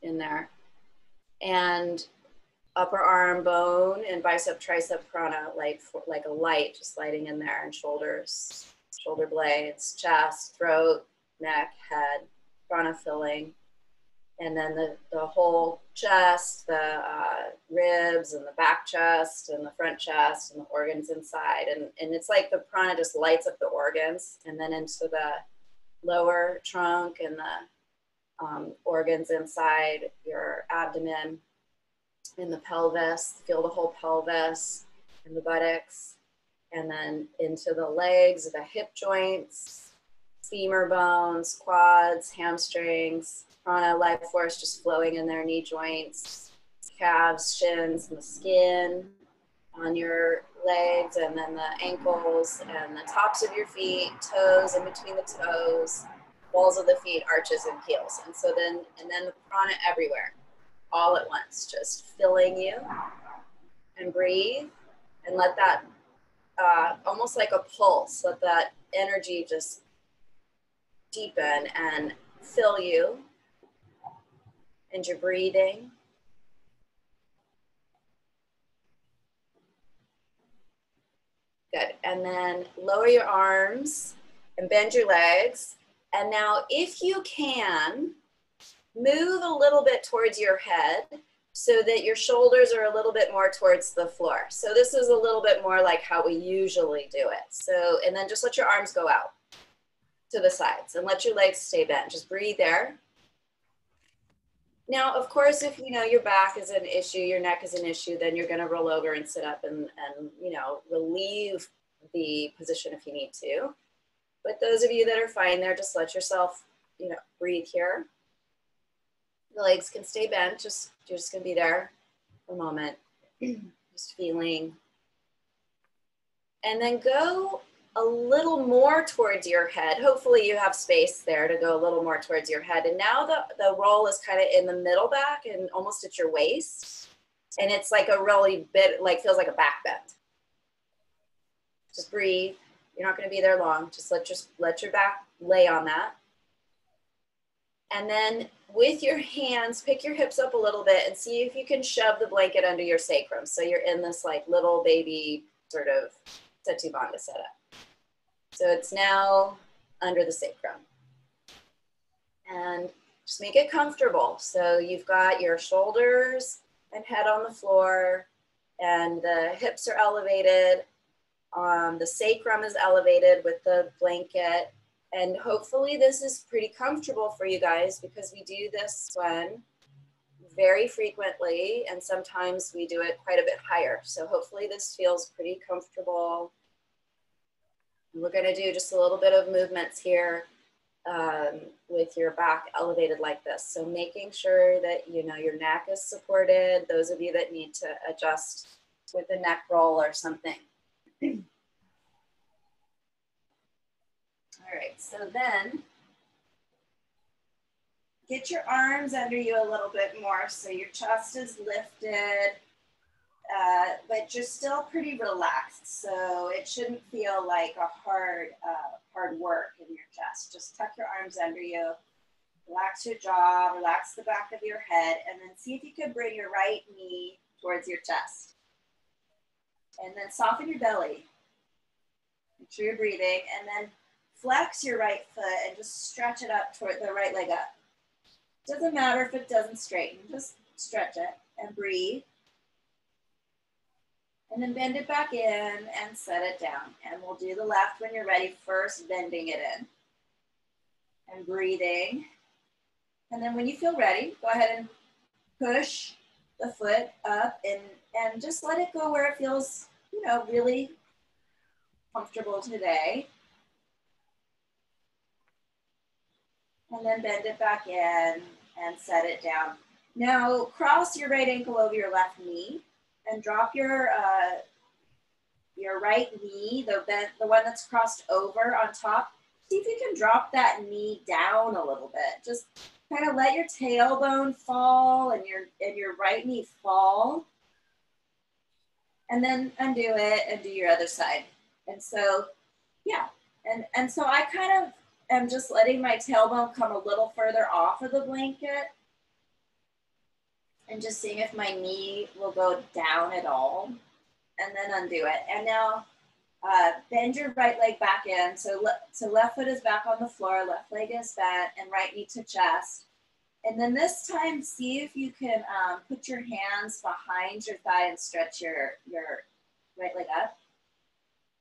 in there. And upper arm bone and bicep tricep prana, like a light just lighting in there, and shoulders, shoulder blades, chest, throat, neck, head, prana filling. And then the whole chest, the ribs and the back chest and the front chest and the organs inside. And it's like the prana just lights up the organs, and then into the lower trunk and the organs inside your abdomen, in the pelvis. Feel the whole pelvis and the buttocks, and then into the legs, the hip joints, femur bones, quads, hamstrings, prana, life force just flowing in their knee joints, calves, shins, and the skin on your legs, and then the ankles and the tops of your feet, toes, in between the toes, balls of the feet, arches, and heels. And so then the prana everywhere, all at once, just filling you. And breathe, and let that almost like a pulse, let that energy just deepen and fill you. And you're breathing. Good. And then lower your arms and bend your legs. And now, if you can, move a little bit towards your head so that your shoulders are a little bit more towards the floor. So this is a little bit more like how we usually do it. So, and then just let your arms go out to the sides and let your legs stay bent. Just breathe there. Now, of course, if you know your back is an issue, your neck is an issue, then you're going to roll over and sit up and you know, relieve the position if you need to. But those of you that are fine there, just let yourself, you know, breathe here. The legs can stay bent, you're just going to be there for a moment, just feeling. And then go a little more towards your head. Hopefully you have space there to go a little more towards your head. And now the roll is kind of in the middle back and almost at your waist. And it's like a really bit, like feels like a back bend. Just breathe. You're not going to be there long. Just let your back lay on that. And then with your hands, pick your hips up a little bit and see if you can shove the blanket under your sacrum. So you're in this like little baby sort of Setu setup. So it's now under the sacrum. And just make it comfortable. So you've got your shoulders and head on the floor, and the hips are elevated. The sacrum is elevated with the blanket. And hopefully this is pretty comfortable for you guys, because we do this one very frequently, and sometimes we do it quite a bit higher. So hopefully this feels pretty comfortable. We're going to do just a little bit of movements here with your back elevated like this. So making sure that, you know, your neck is supported. Those of you that need to adjust with a neck roll or something. All right, so then get your arms under you a little bit more so your chest is lifted, but you're still pretty relaxed. So it shouldn't feel like a hard work in your chest. Just tuck your arms under you, relax your jaw, relax the back of your head, and then see if you can bring your right knee towards your chest. And then soften your belly. Make sure you're breathing, and then flex your right foot and just stretch it up toward the right leg up. Doesn't matter if it doesn't straighten, just stretch it and breathe. And then bend it back in and set it down. And we'll do the left when you're ready, first bending it in and breathing. And then when you feel ready, go ahead and push the foot up and just let it go where it feels, you know, really comfortable today. And then bend it back in and set it down. Now cross your right ankle over your left knee and drop your right knee, the one that's crossed over on top. See if you can drop that knee down a little bit. Just kind of let your tailbone fall and your right knee fall. And then undo it and do your other side. And so, yeah. And so I kind of am just letting my tailbone come a little further off of the blanket. And just seeing if my knee will go down at all, and then undo it. And now bend your right leg back in. So left foot is back on the floor, left leg is bent, and right knee to chest. And then this time, see if you can put your hands behind your thigh and stretch your right leg up.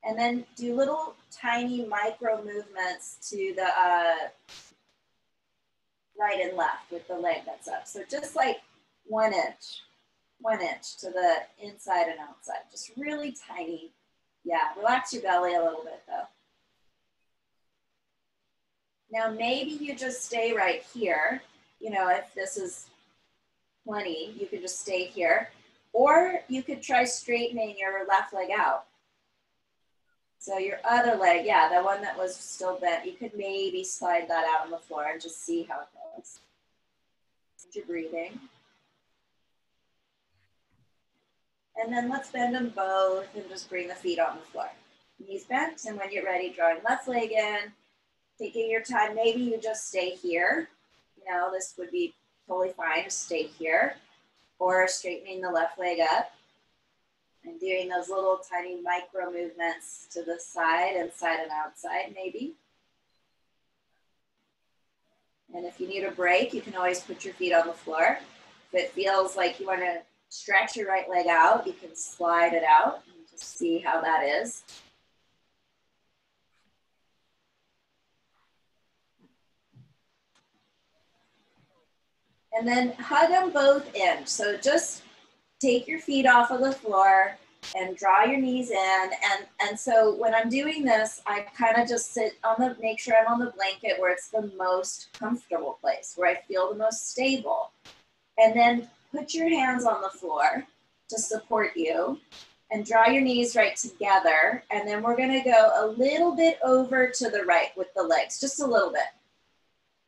And then do little tiny micro movements to the right and left with the leg that's up. So just like 1 inch to the inside and outside, just really tiny. Yeah, relax your belly a little bit though. Now maybe you just stay right here. You know, if this is plenty, you could just stay here. Or you could try straightening your left leg out. So your other leg, yeah, the one that was still bent, you could maybe slide that out on the floor and just see how it goes. You're breathing. And then let's bend them both and just bring the feet on the floor. Knees bent, and when you're ready, drawing left leg in, taking your time. Maybe you just stay here. You know, this would be totally fine to stay here, or straightening the left leg up and doing those little tiny micro movements to the side, inside and outside maybe. And if you need a break, you can always put your feet on the floor. If it feels like you want to stretch your right leg out, you can slide it out and just see how that is. And then hug them both in. So just take your feet off of the floor and draw your knees in. And so when I'm doing this, I kind of just sit on the, make sure I'm on the blanket where it's the most comfortable place, where I feel the most stable. And then put your hands on the floor to support you and draw your knees right together. And then we're gonna go a little bit over to the right with the legs, just a little bit.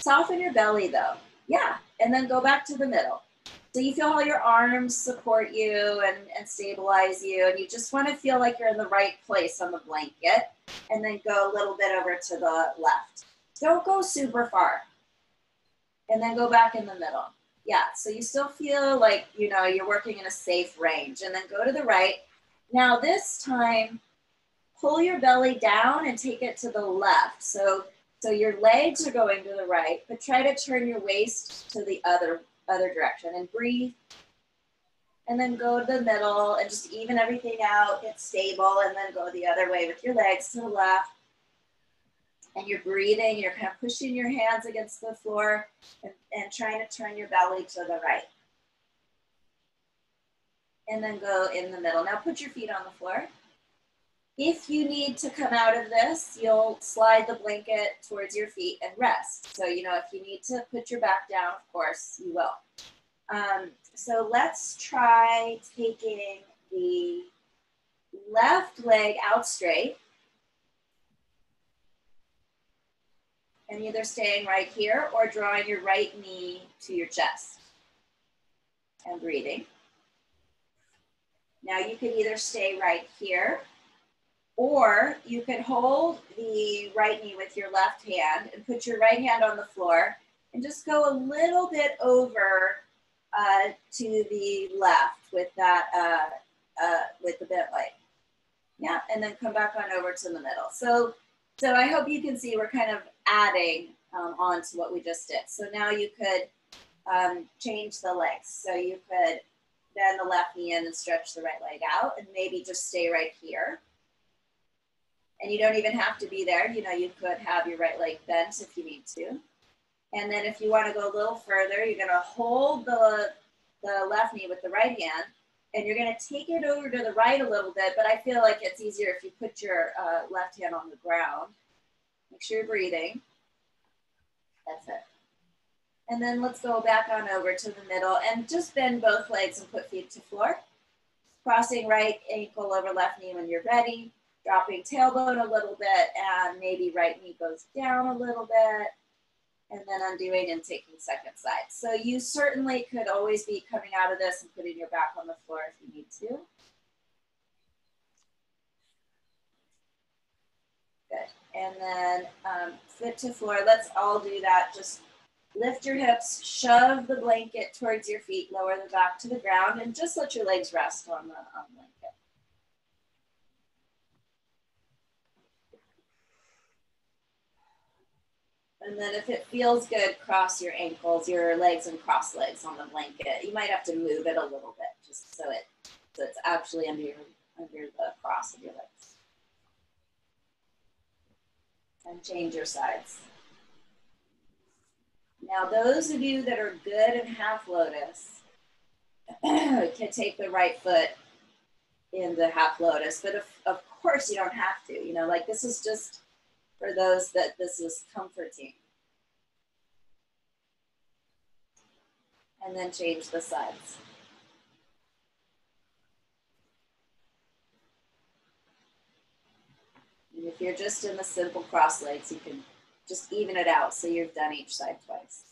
Soften your belly though. Yeah, and then go back to the middle. So you feel how your arms support you and stabilize you, and you just want to feel like you're in the right place on the blanket, and then go a little bit over to the left. Don't go super far. And then go back in the middle. Yeah, so you still feel like, you know, you're working in a safe range, and then go to the right. Now this time, pull your belly down and take it to the left. So your legs are going to the right, but try to turn your waist to the other direction and breathe. And then go to the middle and just even everything out, get stable, and then go the other way with your legs to the left. And you're breathing, you're kind of pushing your hands against the floor and trying to turn your belly to the right. And then go in the middle. Now put your feet on the floor. If you need to come out of this, you'll slide the blanket towards your feet and rest. So, you know, if you need to put your back down, of course, you will. So let's try taking the left leg out straight and either staying right here or drawing your right knee to your chest and breathing. Now you can either stay right here, or you can hold the right knee with your left hand and put your right hand on the floor and just go a little bit over to the left with that, with the bent leg. Yeah, and then come back on over to the middle. So I hope you can see we're kind of adding on to what we just did. So now you could change the legs. So you could bend the left knee in and stretch the right leg out, and maybe just stay right here. And you don't even have to be there. You know, you could have your right leg bent if you need to. And then if you want to go a little further, you're going to hold the left knee with the right hand, and you're going to take it over to the right a little bit, but I feel like it's easier if you put your left hand on the ground. Make sure you're breathing. That's it. And then let's go back on over to the middle and just bend both legs and put feet to floor. Crossing right ankle over left knee when you're ready. Dropping tailbone a little bit, and maybe right knee goes down a little bit, and then undoing and taking second side. So you certainly could always be coming out of this and putting your back on the floor if you need to. Good. And then foot to floor. Let's all do that just Lift your hips, shove the blanket towards your feet, lower the back to the ground, and just let your legs rest on the blanket. And then if it feels good, cross your ankles, your legs, and cross legs on the blanket. You might have to move it a little bit just so it's actually under the cross of your legs. And change your sides. Now, those of you that are good in half lotus can take the right foot in the half lotus, but of course you don't have to, you know, like this is just for those that this is comforting. And then change the sides. And if you're just in the simple cross legs, you can just even it out so you've done each side twice.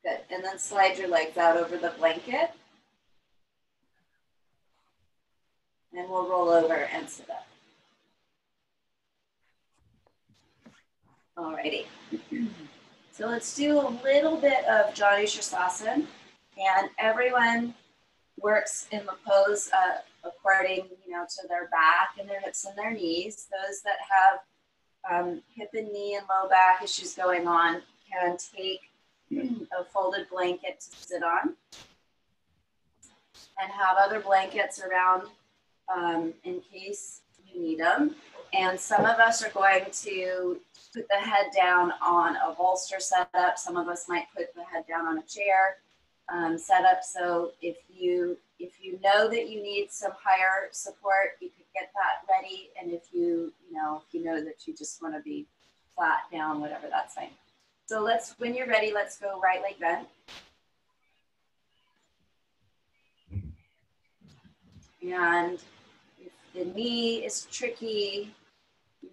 Good. And then slide your legs out over the blanket. And we'll roll over and sit up. Alrighty. So let's do a little bit of Jani Shirsasan. And everyone works in the pose according, to their back and their hips and their knees. Those that have hip and knee and low back issues going on can take a folded blanket to sit on and have other blankets around in case you need them. And some of us are going to put the head down on a bolster setup. Some of us might put the head down on a chair setup. So if you know that you need some higher support, you could get that ready. And if you know that you just want to be flat down, whatever, that's fine. So when you're ready, let's go right leg bent. And if the knee is tricky,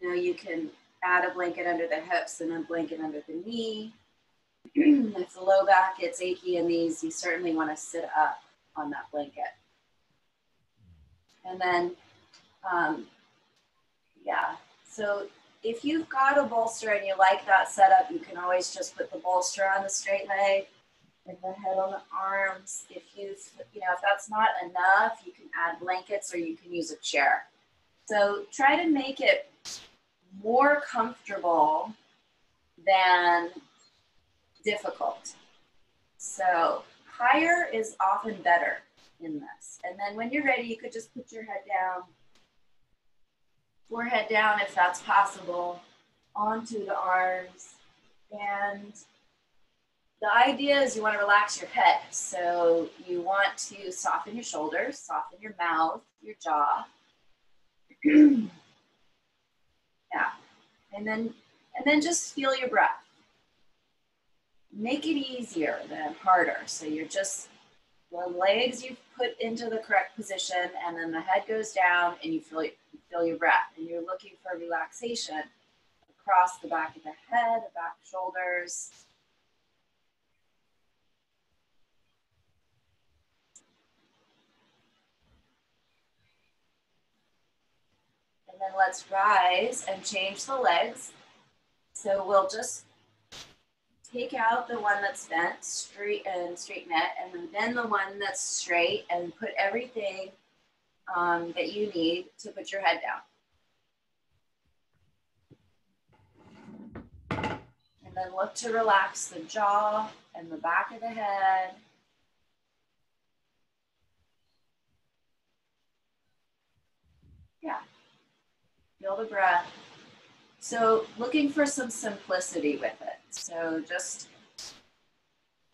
you can add a blanket under the hips and a blanket under the knee. If the low back gets achy in these, you certainly want to sit up on that blanket. And then, so if you've got a bolster and you like that setup, you can always just put the bolster on the straight leg and the head on the arms. If if that's not enough, you can add blankets or you can use a chair. So try to make it more comfortable than difficult. So higher is often better in this. And then when you're ready, you could just put your head down, forehead down if that's possible, onto the arms. And the idea is you want to relax your head. So you want to soften your shoulders, soften your mouth, your jaw. Yeah. And then just feel your breath. Make it easier than harder. So you're just, the legs you put into the correct position, and then the head goes down and you feel your breath. And you're looking for relaxation across the back of the head, the back shoulders. And then let's rise and change the legs. So we'll just take out the one that's bent, straighten it, and then the one that's straight, and put everything that you need to put your head down. And then look to relax the jaw and the back of the head. Yeah, feel the breath. So looking for some simplicity with it. So just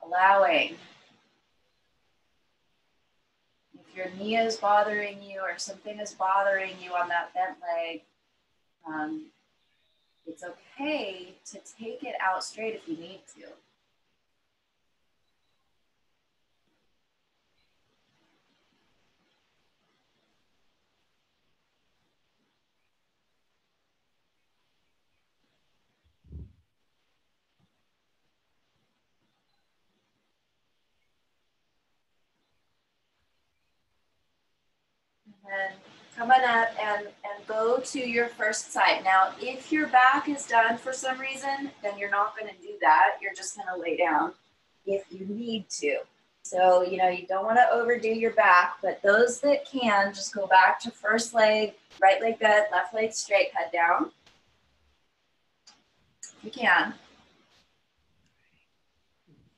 allowing. If your knee is bothering you or something is bothering you on that bent leg, it's okay to take it out straight if you need to. come on up and go to your first side. Now, if your back is done for some reason, then you're not going to do that. You're just going to lay down if you need to. So, you know, you don't want to overdo your back, but those that can, just go back to first leg, right leg bent, left leg straight, head down. If you can.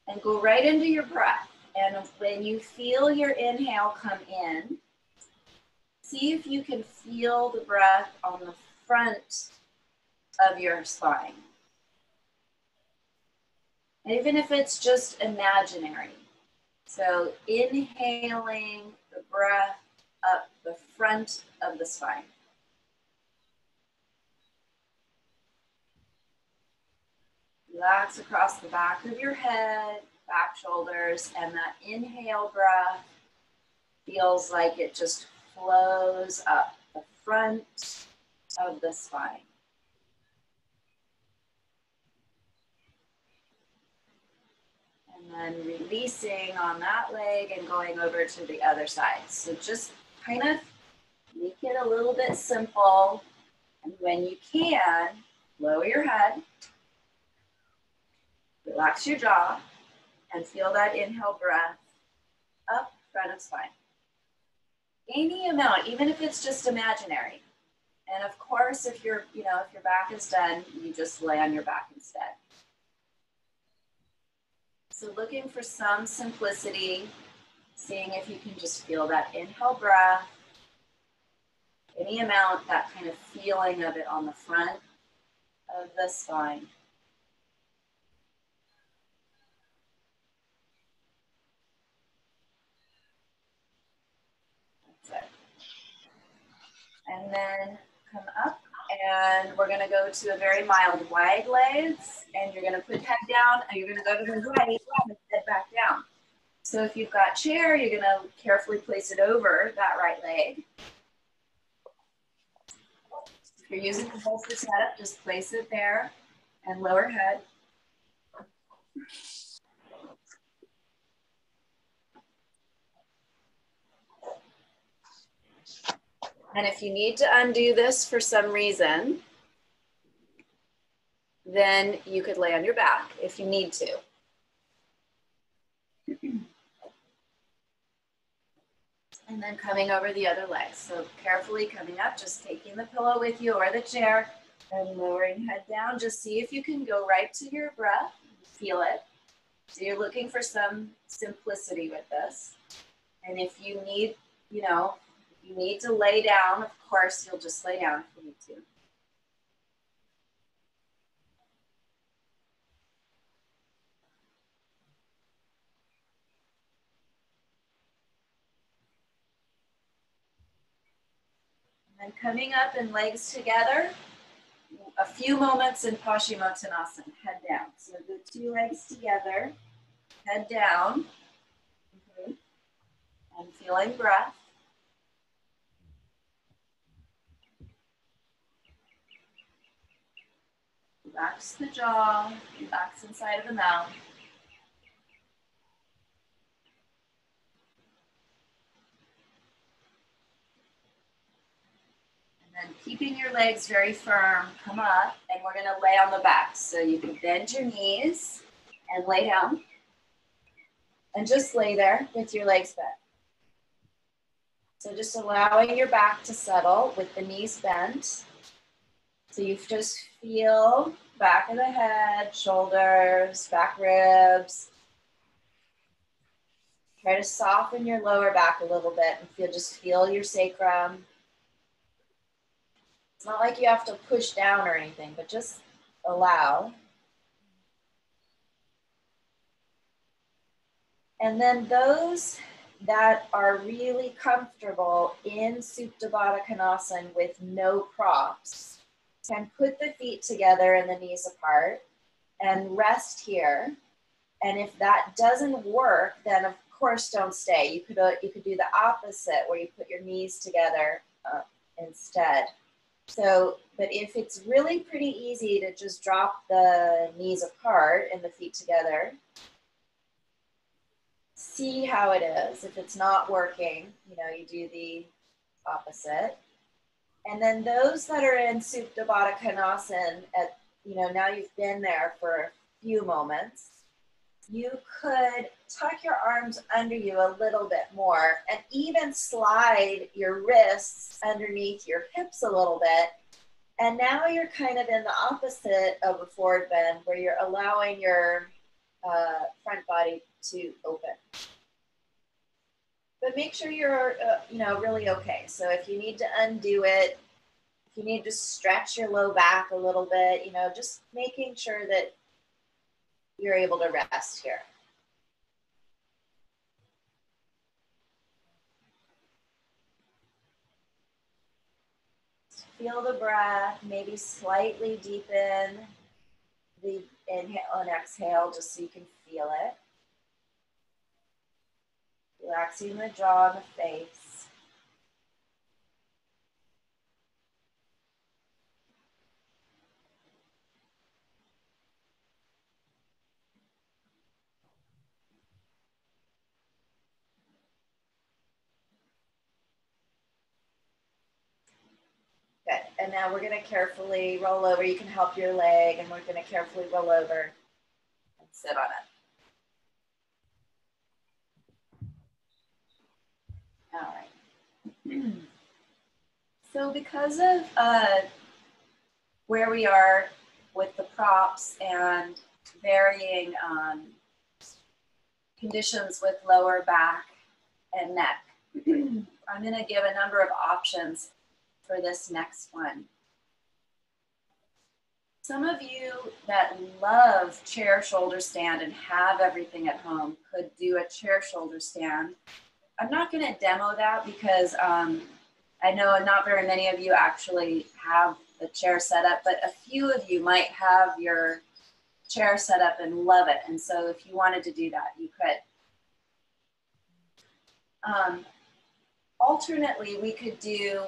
And go right into your breath. And when you feel your inhale come in, see if you can feel the breath on the front of your spine. Even if it's just imaginary. So inhaling the breath up the front of the spine. Relax across the back of your head, back shoulders, and that inhale breath feels like it just flows up the front of the spine. And then releasing on that leg and going over to the other side. So just kind of make it a little bit simple. And when you can, lower your head, relax your jaw, and feel that inhale breath up front of spine. Any amount, even if it's just imaginary. And of course, if your back is done, you just lay on your back instead. So looking for some simplicity, seeing if you can just feel that inhale breath, any amount, that kind of feeling of it on the front of the spine. That's it. And then come up, and we're going to go to a very mild wide legs, and you're going to put head down, and you're going to go to the right and head back down. So if you've got chair, you're going to carefully place it over that right leg. If you're using the bolster setup, just place it there and lower head. And if you need to undo this for some reason, then you could lay on your back if you need to. And then coming over the other leg. So carefully coming up, just taking the pillow with you or the chair and lowering head down. Just see if you can go right to your breath, feel it. So you're looking for some simplicity with this. And if you need, you need to lay down, of course, you'll just lay down if you need to. And coming up and legs together, a few moments in Paschimottanasana, head down. So the two legs together, head down, and feeling breath. Relax the jaw, relax inside of the mouth. And keeping your legs very firm, come up, and we're gonna lay on the back. So you can bend your knees and lay down. And just lay there with your legs bent. So just allowing your back to settle with the knees bent. So you just feel back of the head, shoulders, back ribs. Try to soften your lower back a little bit and just feel your sacrum. It's not like you have to push down or anything, but just allow. And then those that are really comfortable in Supta Baddha Konasana with no props can put the feet together and the knees apart and rest here. And if that doesn't work, then of course don't stay. You could do the opposite where you put your knees together instead. So, but if it's really pretty easy to just drop the knees apart and the feet together, see how it is. If it's not working, you do the opposite. And then those that are in Supta Baddha Konasana, now you've been there for a few moments, you could tuck your arms under you a little bit more and even slide your wrists underneath your hips a little bit. And now you're kind of in the opposite of a forward bend where you're allowing your front body to open. But make sure you're, really okay. So if you need to undo it, if you need to stretch your low back a little bit, just making sure that you're able to rest here. Feel the breath, maybe slightly deepen the inhale and exhale just so you can feel it. Relaxing the jaw and the face. Good. And now we're going to carefully roll over. You can help your leg, and we're going to carefully roll over and sit on it. All right. So because of where we are with the props and varying conditions with lower back and neck, I'm going to give a number of options for this next one. Some of you that love chair shoulder stand and have everything at home could do a chair shoulder stand. I'm not going to demo that because I know not very many of you actually have the chair set up, but a few of you might have your chair set up and love it. And so if you wanted to do that, you could. Alternately, we could do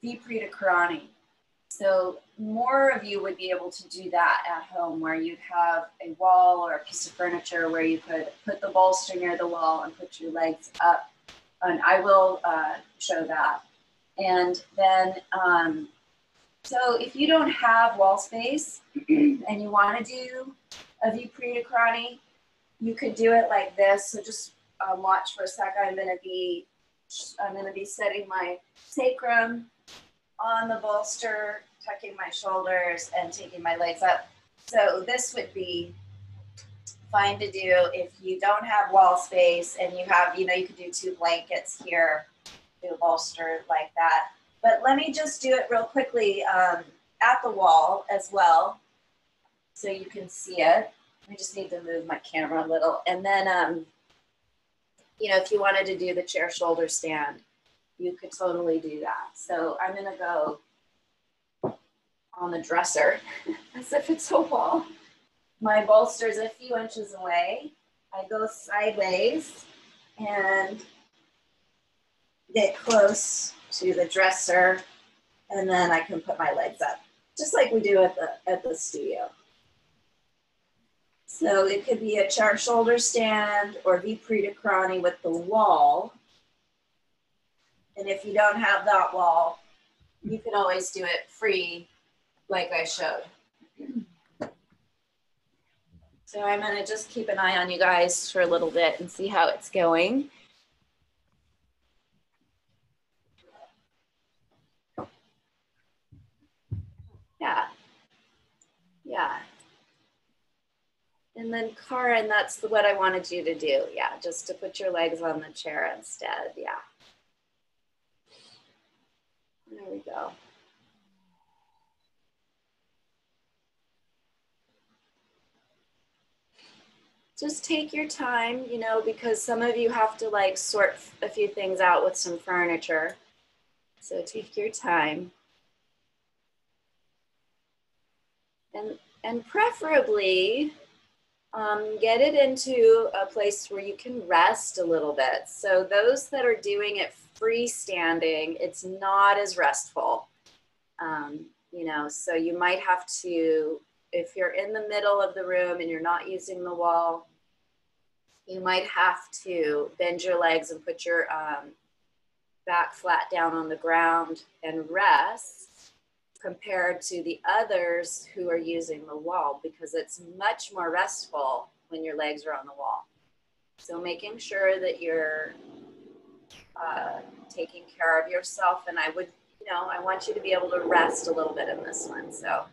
Viparita Karani. So more of you would be able to do that at home, where you'd have a wall or a piece of furniture where you could put the bolster near the wall and put your legs up. And I will show that. And then, so if you don't have wall space and you want to do a Viparita Karani, you could do it like this. So just watch for a second. I'm going to be setting my sacrum on the bolster, tucking my shoulders and taking my legs up. So this would be fine to do if you don't have wall space and you have, you could do 2 blankets here, do a bolster like that. But let me just do it real quickly at the wall as well so you can see it. I just need to move my camera a little. And then, if you wanted to do the chair shoulder stand, you could totally do that. So I'm going to go on the dresser as if it's a wall. My bolster's a few inches away. I go sideways and get close to the dresser, and then I can put my legs up, just like we do at the studio. So it could be a chair shoulder stand or Viparita Karani with the wall. And if you don't have that wall, you can always do it free, like I showed. So I'm going to just keep an eye on you guys for a little bit and see how it's going. Yeah. And then Karen, that's what I wanted you to do. Yeah, just to put your legs on the chair instead. Yeah. There we go. Just take your time, because some of you have to like sort a few things out with some furniture. So take your time. And preferably get it into a place where you can rest a little bit. So those that are doing it freestanding, it's not as restful. So you might have to, if you're in the middle of the room and you're not using the wall, you might have to bend your legs and put your back flat down on the ground and rest compared to the others who are using the wall, because it's much more restful when your legs are on the wall. So making sure that you're taking care of yourself, and I would, you know, I want you to be able to rest a little bit in this one. So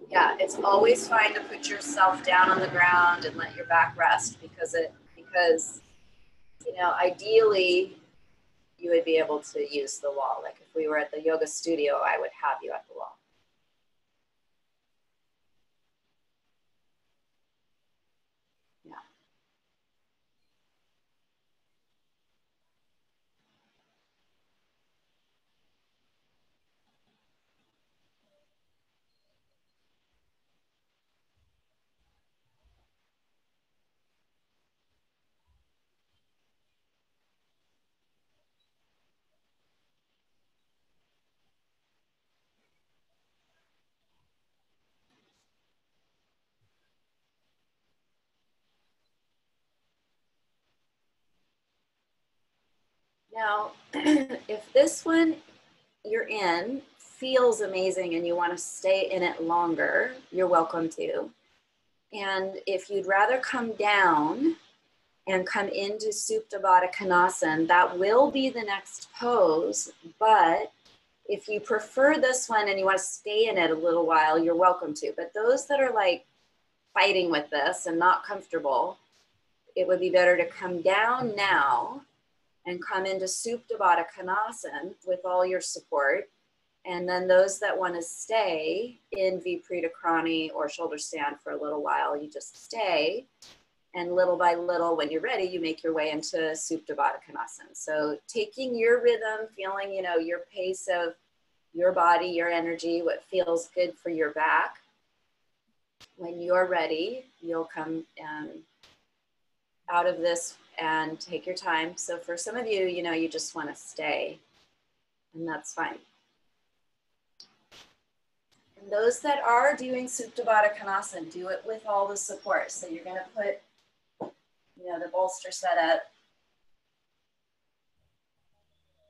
yeah, it's always fine to put yourself down on the ground and let your back rest, because you know, ideally you would be able to use the wall. Like if we were at the yoga studio, I would have you at the wall. Yeah. Now, if this one you're in feels amazing and you want to stay in it longer, you're welcome to. And if you'd rather come down and come into Supta Baddha Konasana, that will be the next pose. But if you prefer this one and you want to stay in it a little while, you're welcome to. But those that are like fighting with this and not comfortable, it would be better to come down now and come into Supta Baddha Konasana with all your support. And then those that want to stay in Viparita Krani or shoulder stand for a little while, you just stay. And little by little, when you're ready, you make your way into Supta Baddha Konasana. So taking your rhythm, feeling, you know, your pace of your body, your energy, what feels good for your back. When you're ready, you'll come out of this and take your time. So for some of you, you know, you just want to stay, and that's fine. And those that are doing Supta Baddha Konasana, do it with all the support. So you're going to put, you know, the bolster set up.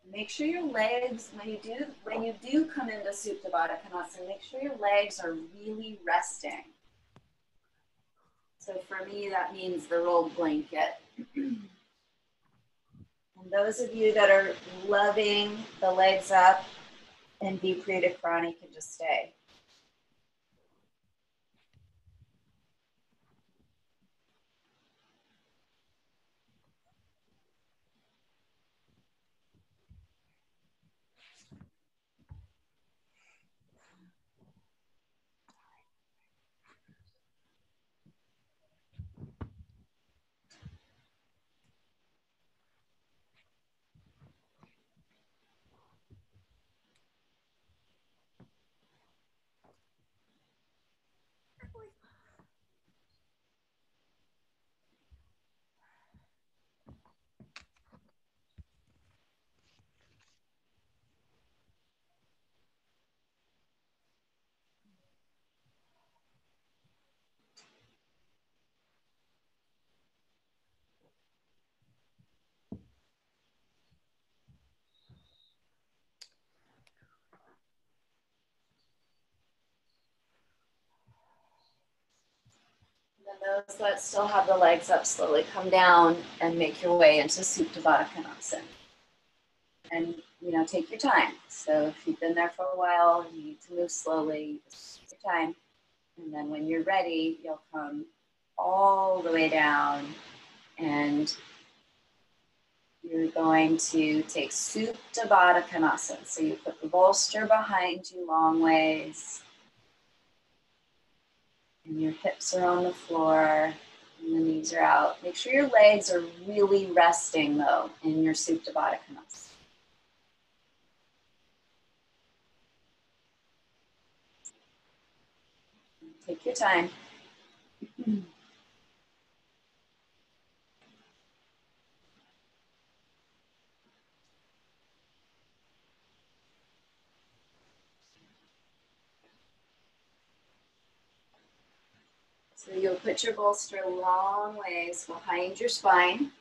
Make sure your legs, when you do come into Supta Baddha Konasana, make sure your legs are really resting. So for me, that means the rolled blanket. And those of you that are loving the legs up and Viparita Krani can just stay. And then those that still have the legs up, slowly come down and make your way into Supta Baddha Konasana. And, you know, take your time. So if you've been there for a while, you need to move slowly, just take your time. And then when you're ready, you'll come all the way down and you're going to take Supta Baddha Konasana. So you put the bolster behind you long ways. And your hips are on the floor and the knees are out. Make sure your legs are really resting though in your Supta Baddha Konasana. Take your time. So you'll put your bolster long ways behind your spine.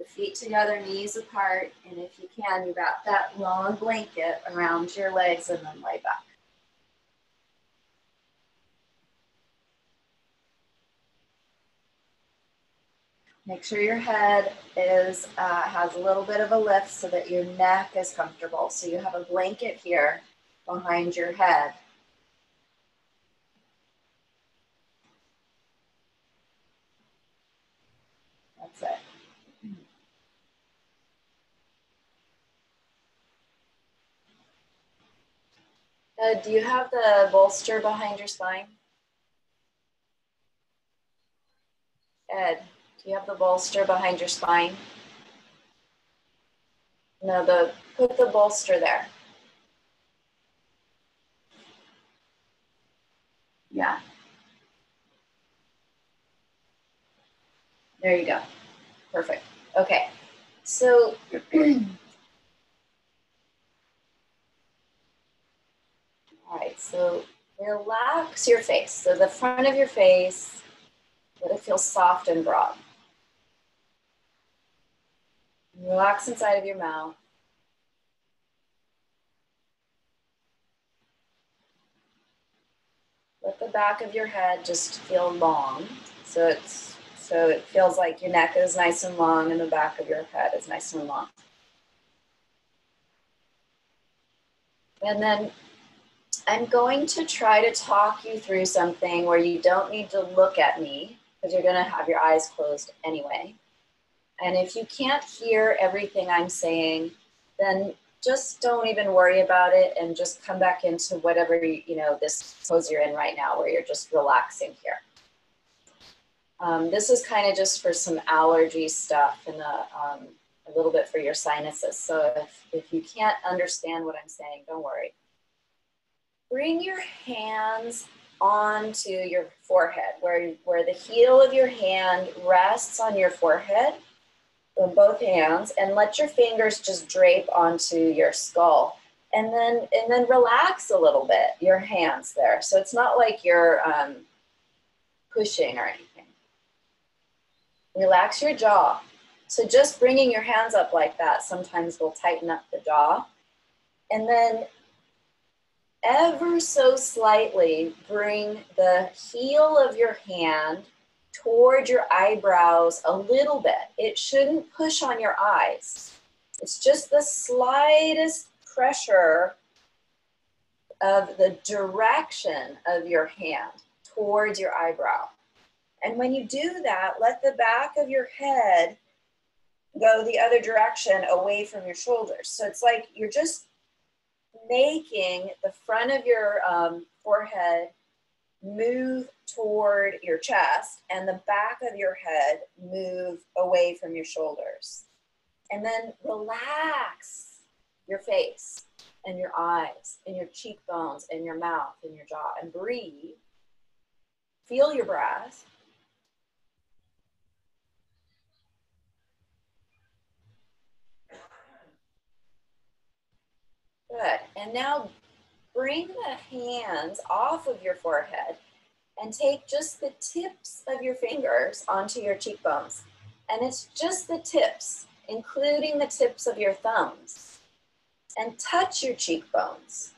The feet together, knees apart, and if you can, you wrap that long blanket around your legs and then lay back. Make sure your head is has a little bit of a lift so that your neck is comfortable. So you have a blanket here behind your head. That's it. Do you have the bolster behind your spine? Ed, do you have the bolster behind your spine? No, put the bolster there. Yeah. There you go. Perfect. Okay. So all right, so relax your face. So the front of your face, let it feel soft and broad. Relax inside of your mouth. Let the back of your head just feel long. So it feels like your neck is nice and long and the back of your head is nice and long. And then I'm going to try to talk you through something where you don't need to look at me because you're going to have your eyes closed anyway. And if you can't hear everything I'm saying, then just don't even worry about it and just come back into whatever, this pose you're in right now where you're just relaxing here. This is kind of just for some allergy stuff and a little bit for your sinuses. So if you can't understand what I'm saying, don't worry. Bring your hands onto your forehead, where the heel of your hand rests on your forehead with both hands, and let your fingers just drape onto your skull. And then relax a little bit, your hands there. So it's not like you're pushing or anything. Relax your jaw. So just bringing your hands up like that sometimes will tighten up the jaw. And then ever so slightly bring the heel of your hand toward your eyebrows a little bit. It shouldn't push on your eyes. It's just the slightest pressure of the direction of your hand towards your eyebrow. And when you do that, let the back of your head go the other direction away from your shoulders. So it's like you're just making the front of your forehead move toward your chest and the back of your head move away from your shoulders. And then relax your face and your eyes and your cheekbones and your mouth and your jaw and breathe. Feel your breath. Good. And now bring the hands off of your forehead and take just the tips of your fingers onto your cheekbones. And it's just the tips, including the tips of your thumbs. And touch your cheekbones.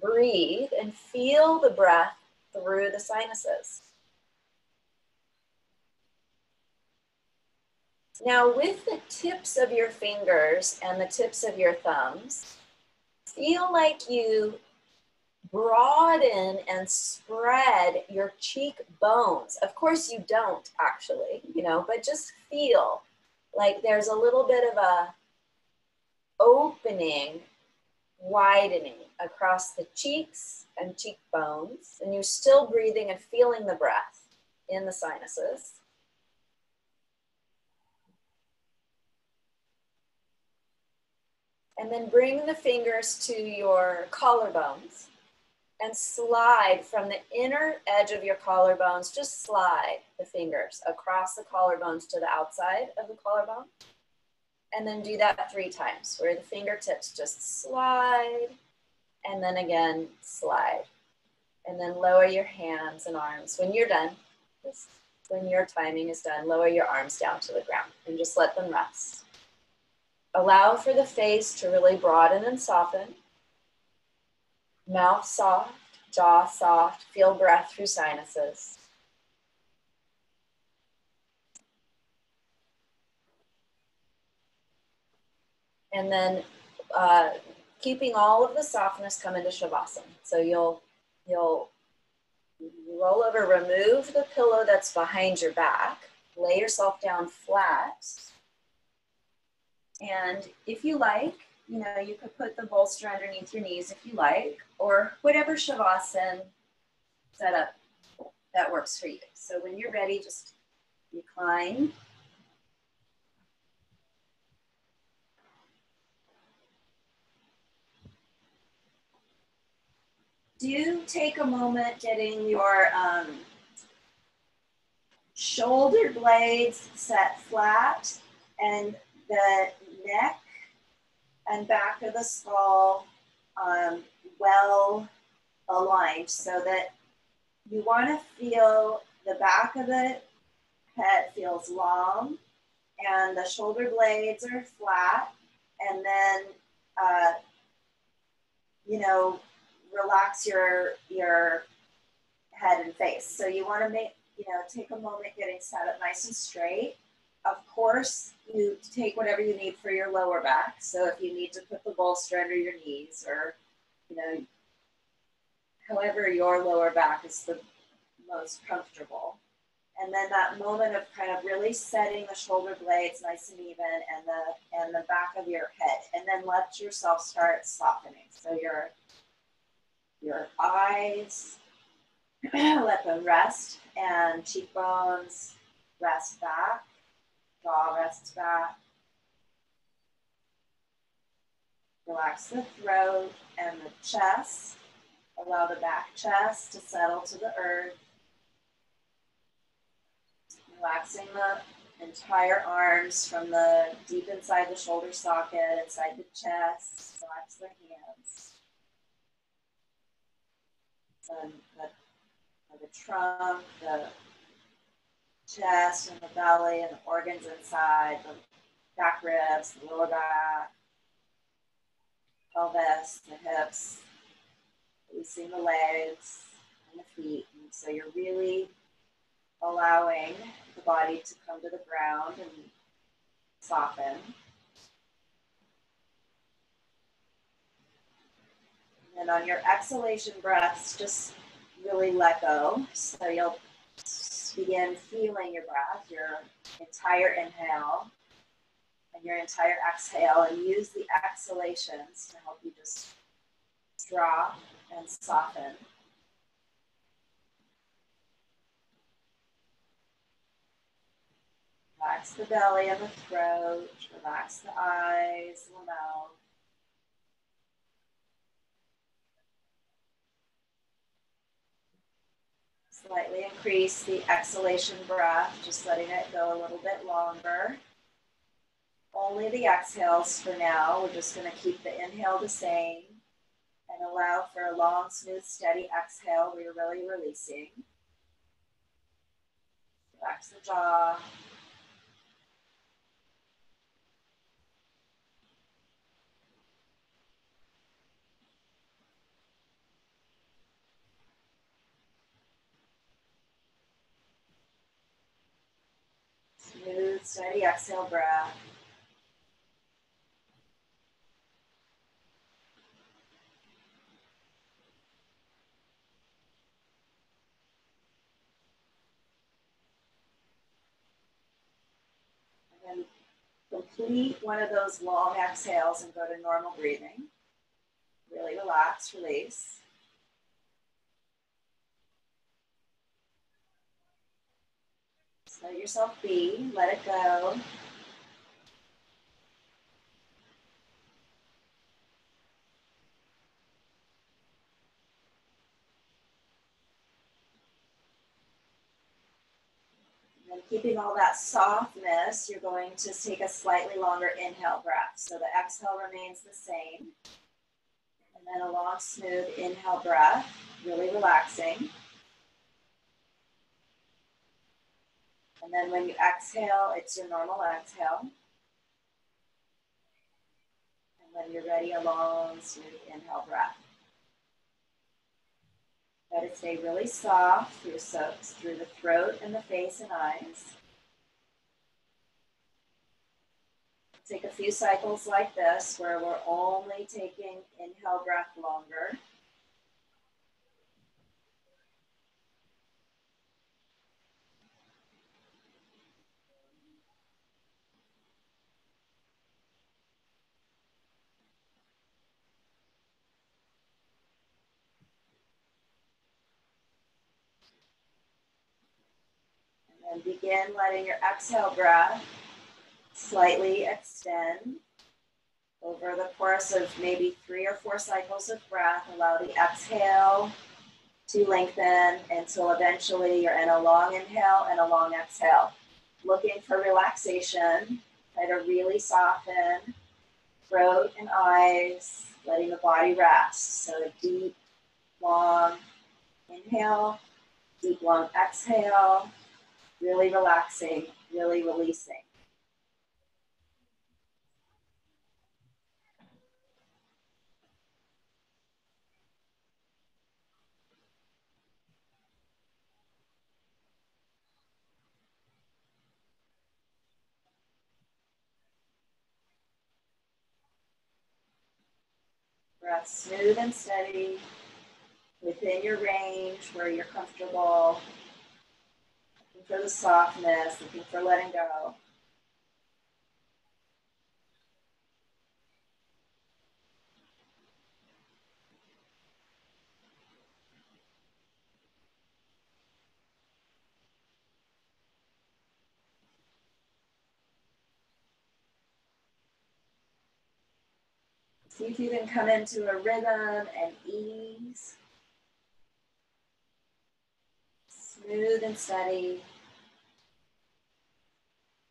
Breathe and feel the breath through the sinuses. Now with the tips of your fingers and the tips of your thumbs, feel like you broaden and spread your cheekbones. Of course you don't actually, but just feel like there's a little bit of a opening, widening across the cheeks and cheekbones, and you're still breathing and feeling the breath in the sinuses. And then bring the fingers to your collarbones and slide from the inner edge of your collarbones, just slide the fingers across the collarbones to the outside of the collarbone. And then do that 3 times, where the fingertips just slide, and then again, slide. And then lower your hands and arms. When you're done, just When your timing is done, lower your arms down to the ground and just let them rest. Allow for the face to really broaden and soften. Mouth soft, jaw soft, feel breath through sinuses. And then keeping all of the softness come into Shavasana. So you'll roll over, remove the pillow that's behind your back, lay yourself down flat. And if you like, you know, you could put the bolster underneath your knees if you like, or whatever Shavasana setup that works for you. So when you're ready, just recline. Do take a moment getting your shoulder blades set flat and the neck and back of the skull well aligned, so that you want to feel the back of the head feels long and the shoulder blades are flat, and then you know, relax your head and face. So you want to make, you know, take a moment getting sat up nice and straight. Of course, you take whatever you need for your lower back. So if you need to put the bolster under your knees, or, you know, however your lower back is the most comfortable. And then that moment of kind of really setting the shoulder blades nice and even, and the back of your head, and then let yourself start softening. So your eyes, let them rest, and cheekbones rest back, jaw rests back. Relax the throat and the chest. Allow the back chest to settle to the earth. Relaxing the entire arms from the deep inside the shoulder socket, inside the chest. Relax the hands. The trunk, the chest and the belly and the organs inside, the back ribs, the lower back, pelvis, the hips, releasing the legs and the feet. And so you're really allowing the body to come to the ground and soften. And on your exhalation breaths, just really let go. So you'll begin feeling your breath, your entire inhale and your entire exhale, and use the exhalations to help you just drop and soften. Relax the belly and the throat, relax the eyes, the mouth. Slightly increase the exhalation breath, just letting it go a little bit longer. Only the exhales for now. We're just going to keep the inhale the same and allow for a long, smooth, steady exhale where you're really releasing. Relax the jaw. Smooth, steady exhale breath. And then complete one of those long exhales and go to normal breathing. Really relax, release. Just let yourself be, let it go. And keeping all that softness, you're going to take a slightly longer inhale breath. So the exhale remains the same. And then a long, smooth inhale breath, really relaxing. And then when you exhale, it's your normal exhale. And when you're ready, a long, smooth inhale breath. Let it stay really soft through the throat and the face and eyes. Take a few cycles like this where we're only taking inhale breath longer. And then begin letting your exhale breath slightly extend. Over the course of maybe 3 or 4 cycles of breath, allow the exhale to lengthen until eventually you're in a long inhale and a long exhale. Looking for relaxation, try to really soften throat and eyes, letting the body rest. So a deep, long inhale, deep, long exhale, really relaxing, really releasing. Breath smooth and steady, within your range where you're comfortable, looking for the softness, looking for letting go. See if you can come into a rhythm and ease. Smooth and steady.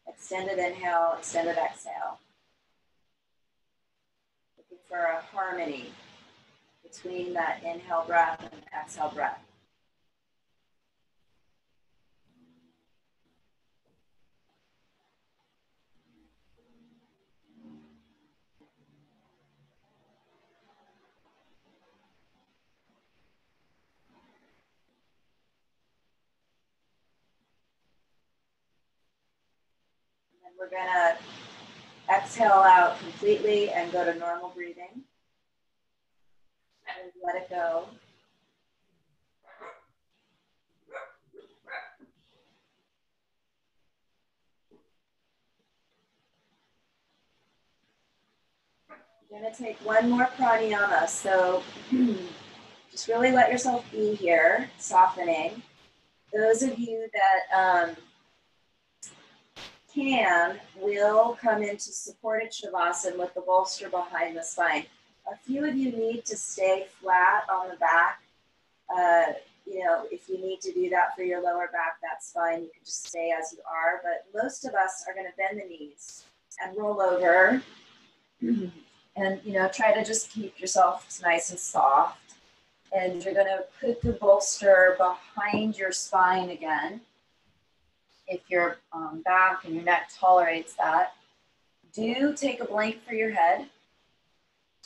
Extended inhale, extended exhale. Looking for a harmony between that inhale breath and exhale breath. And we're going to exhale out completely and go to normal breathing. And let it go. We're going to take one more pranayama. So just really let yourself be here, softening. Those of you that will come into supported shavasana with the bolster behind the spine. A few of you need to stay flat on the back. If you need to do that for your lower back, that's fine. You can just stay as you are. But most of us are going to bend the knees and roll over. And, try to just keep yourself nice and soft. And you're going to put the bolster behind your spine again. If your back and your neck tolerates that. Do take a blanket for your head.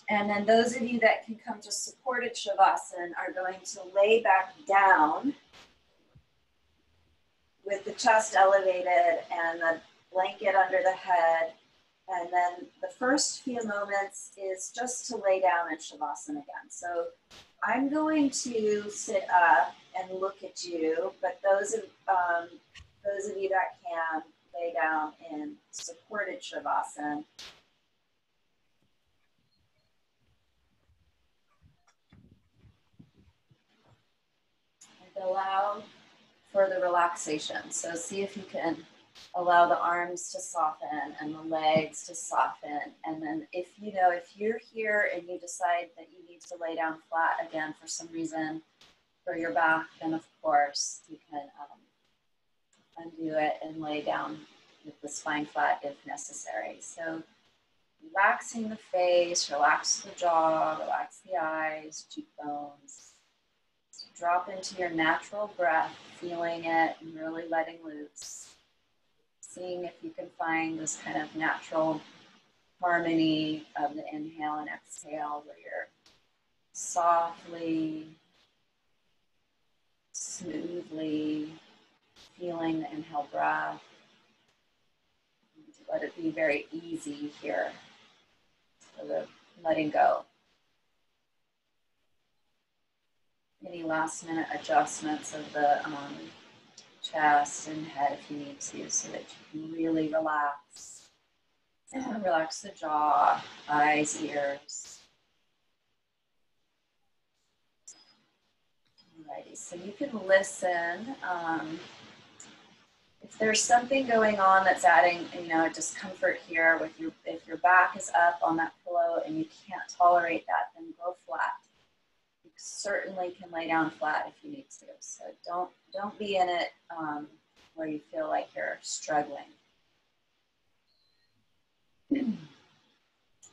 And then those of you that can come to supported shavasana are going to lay back down with the chest elevated and the blanket under the head. And then the first few moments is just to lay down in shavasana again. So I'm going to sit up and look at you, but those of you that can lay down in supported shavasana. And allow for the relaxation. So see if you can allow the arms to soften and the legs to soften. And then if you're here and you decide that you need to lay down flat again for some reason for your back, then of course you can undo it and lay down with the spine flat if necessary. So relaxing the face, relax the jaw, relax the eyes, cheekbones. Drop into your natural breath, feeling it and really letting loose. seeing if you can find this kind of natural harmony of the inhale and exhale where you're softly, smoothly feeling the inhale breath. Let it be very easy here. So the letting go. Any last minute adjustments of the chest and head if you need to, so that you can really relax. And relax the jaw, eyes, ears. Alrighty, so you can listen. If there's something going on that's adding, discomfort here with if your back is up on that pillow and you can't tolerate that, then go flat. You certainly can lay down flat if you need to. So don't be in it where you feel like you're struggling.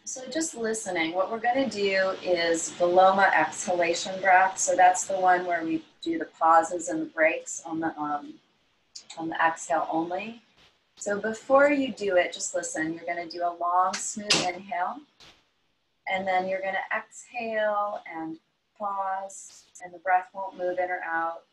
So just listening, what we're going to do is Viloma exhalation breath. So that's the one where we do the pauses and the breaks on the exhale only. So before you do it, just listen. You're going to do a long, smooth inhale. And then you're going to exhale and pause. And the breath won't move in or out.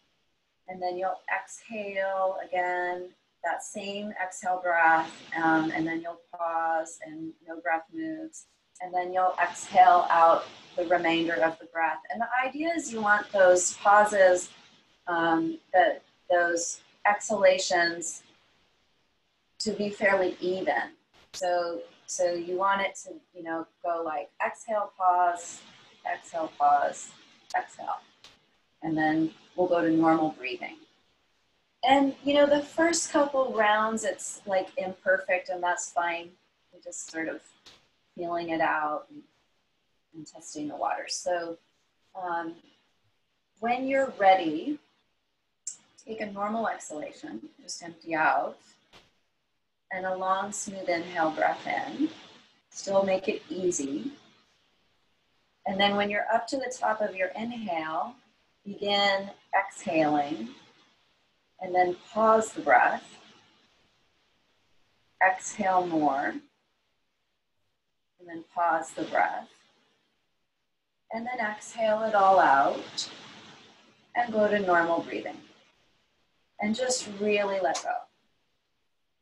And then you'll exhale again, that same exhale breath. And then you'll pause and no breath moves. And then you'll exhale out the remainder of the breath. And the idea is you want those pauses, those exhalations to be fairly even. So you want it to, go like exhale, pause, exhale, pause, exhale. And then we'll go to normal breathing. And, the first couple rounds, it's like imperfect, and that's fine. We're just sort of feeling it out and testing the water. So when you're ready, take a normal exhalation, just empty out, and a long, smooth inhale, breath in. Still make it easy. And then when you're up to the top of your inhale, begin exhaling, and then pause the breath. Exhale more, and then pause the breath. And then exhale it all out, and go to normal breathing. And just really let go.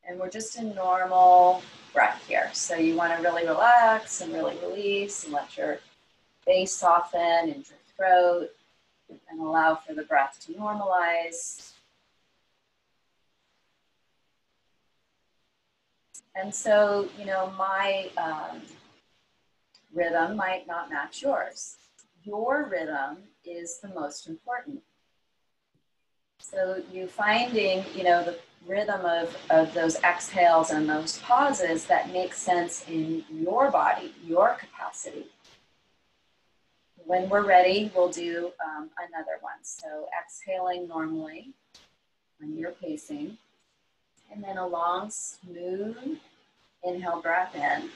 And we're just in normal breath here. So you want to really relax and really release and let your face soften and your throat and allow for the breath to normalize. And so, my rhythm might not match yours. Your rhythm is the most important. So you finding, the rhythm of those exhales and those pauses that make sense in your body, your capacity. When we're ready, we'll do another one. So exhaling normally when you're pacing. And then a long, smooth inhale, breath in. And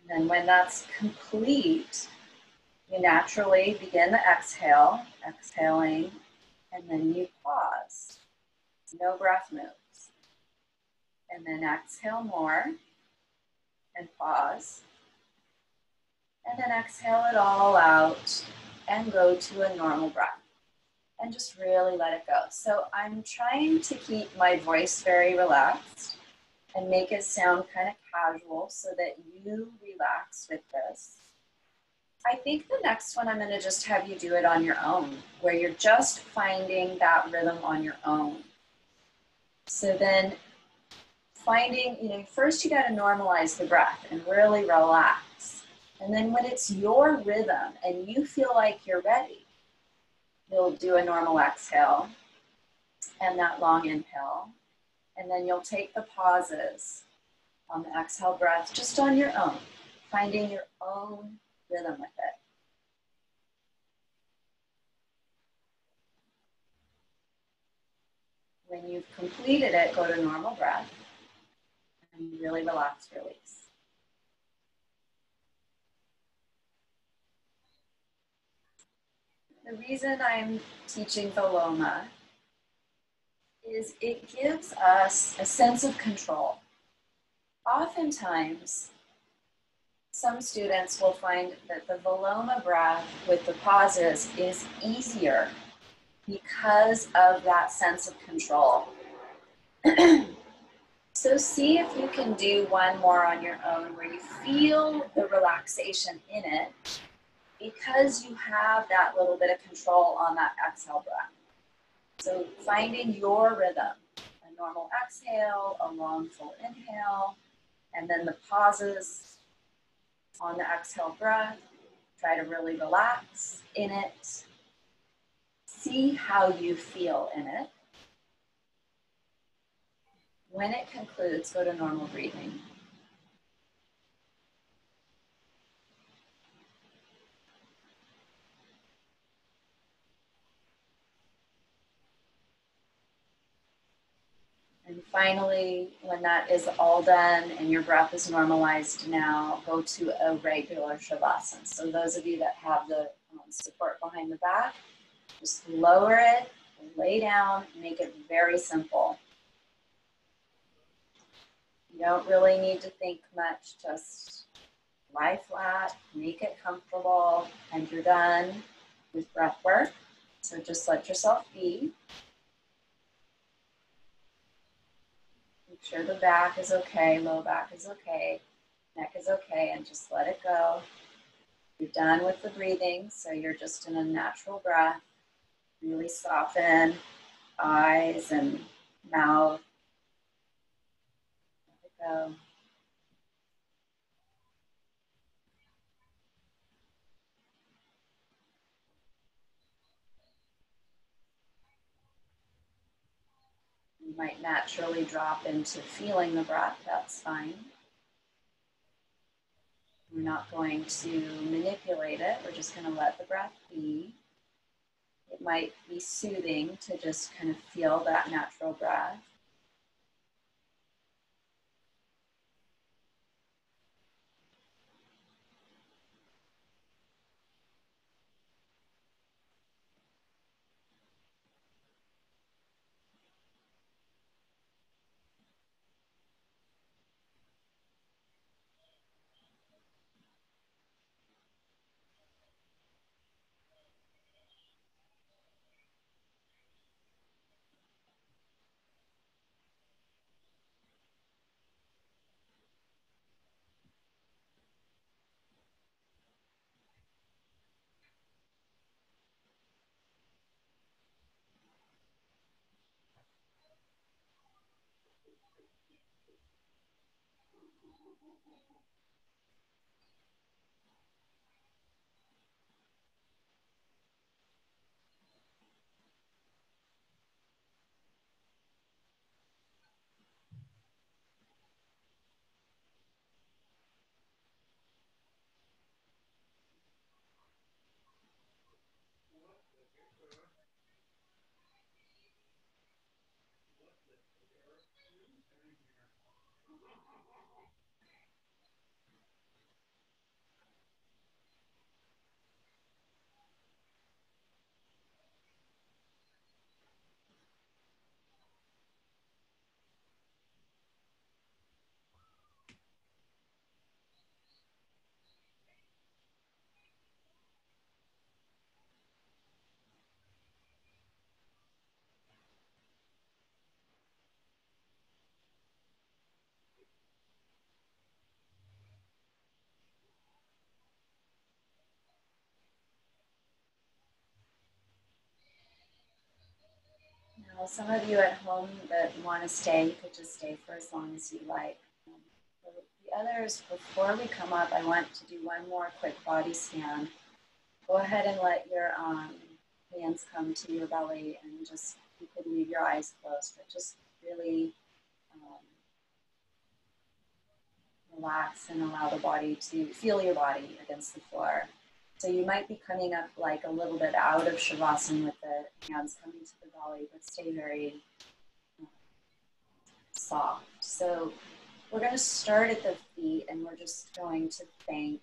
then when that's complete, you naturally begin the exhale, exhaling, and then you pause. No breath moves. And then exhale more and pause. And then exhale it all out and go to a normal breath. And just really let it go. So I'm trying to keep my voice very relaxed and make it sound kind of casual so that you relax with this. I think the next one I'm going to just have you do it on your own, where you're just finding that rhythm on your own. So then finding, first you got to normalize the breath and really relax. And then when it's your rhythm and you feel like you're ready, you'll do a normal exhale and that long inhale. And then you'll take the pauses on the exhale breath just on your own, finding your own rhythm with it. When you've completed it, go to normal breath and really relax, release. The reason I'm teaching Viloma is it gives us a sense of control. Oftentimes, some students will find that the Viloma breath with the pauses is easier because of that sense of control. So see if you can do one more on your own where you feel the relaxation in it because you have that little bit of control on that exhale breath. So finding your rhythm, a normal exhale, a long full inhale, and then the pauses on the exhale breath. Try to really relax in it. See how you feel in it. When it concludes, go to normal breathing. And finally, when that is all done and your breath is normalized now, go to a regular Shavasana. So those of you that have the support behind the back, just lower it, lay down, make it very simple. You don't really need to think much, just lie flat, make it comfortable, and you're done with breath work. So just let yourself be. Make sure the back is okay, low back is okay, neck is okay, and just let it go. You're done with the breathing, so you're just in a natural breath. Really soften eyes and mouth. Let it go. You might naturally drop into feeling the breath, that's fine. We're not going to manipulate it, we're just going to let the breath be. It might be soothing to just kind of feel that natural breath. Now, some of you at home that want to stay, you could just stay for as long as you like. For the others, before we come up, I want to do one more quick body scan. Go ahead and let your hands come to your belly and just, you could leave your eyes closed, but just really relax and allow the body to feel your body against the floor. So you might be coming up like a little bit out of Shavasana with the hands coming to the belly, but stay very soft. So we're going to start at the feet and we're just going to thank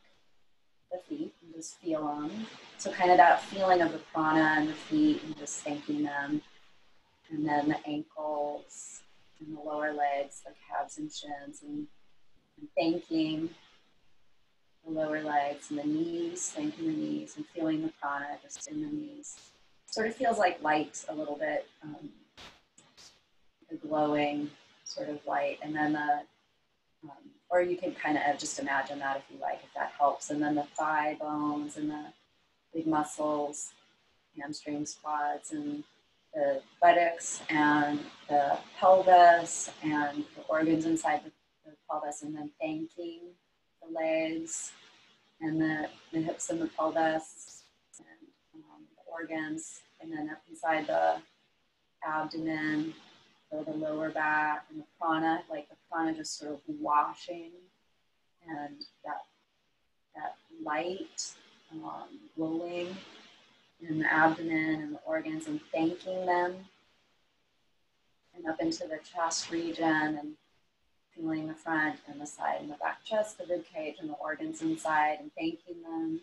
the feet and just feel them. So kind of that feeling of the prana in the feet and just thanking them. and then the ankles and the lower legs, the calves and shins, and thanking the lower legs and the knees, thanking the knees and feeling the prana just in the knees. Sort of feels like light a little bit, the glowing sort of light, and then the or you can kind of just imagine that if you like, if that helps. And then the thigh bones and the big muscles, hamstrings, quads, and the buttocks and the pelvis and the organs inside the pelvis, and then thanking the legs and the hips and the pelvis and the organs, and then up inside the abdomen, or the lower back, and the prana, like the prana just sort of washing, and that light glowing in the abdomen and the organs, and thanking them, and up into the chest region, and feeling the front and the side and the back chest, the rib cage and the organs inside, and thanking them.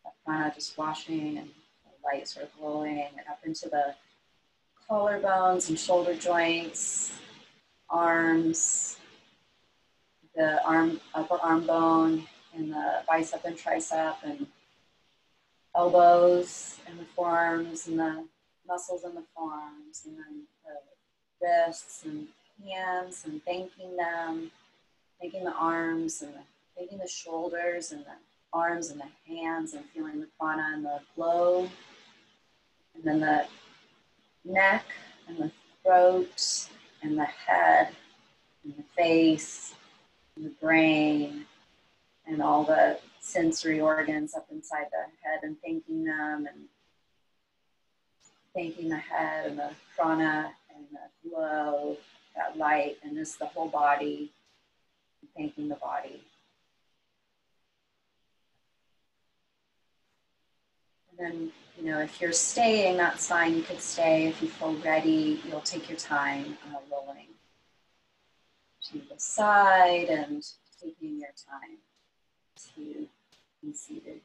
That prana just washing and the light sort of glowing, and up into the collarbones and shoulder joints, arms, the upper arm bone, and the bicep and tricep, and elbows and the forearms and the muscles in the forearms, and then the wrists and hands, and thanking them, thanking the arms, and thanking the shoulders and the arms and the hands, and feeling the prana and the glow, and then the neck and the throat and the head and the face and the brain and all the sensory organs up inside the head, and thanking them, and thanking the head and the prana and the glow, that light, and just the whole body, and thanking the body. And then, you know, if you're staying, that's fine. You could stay. If you feel ready, you'll take your time rolling to the side and taking your time to be seated.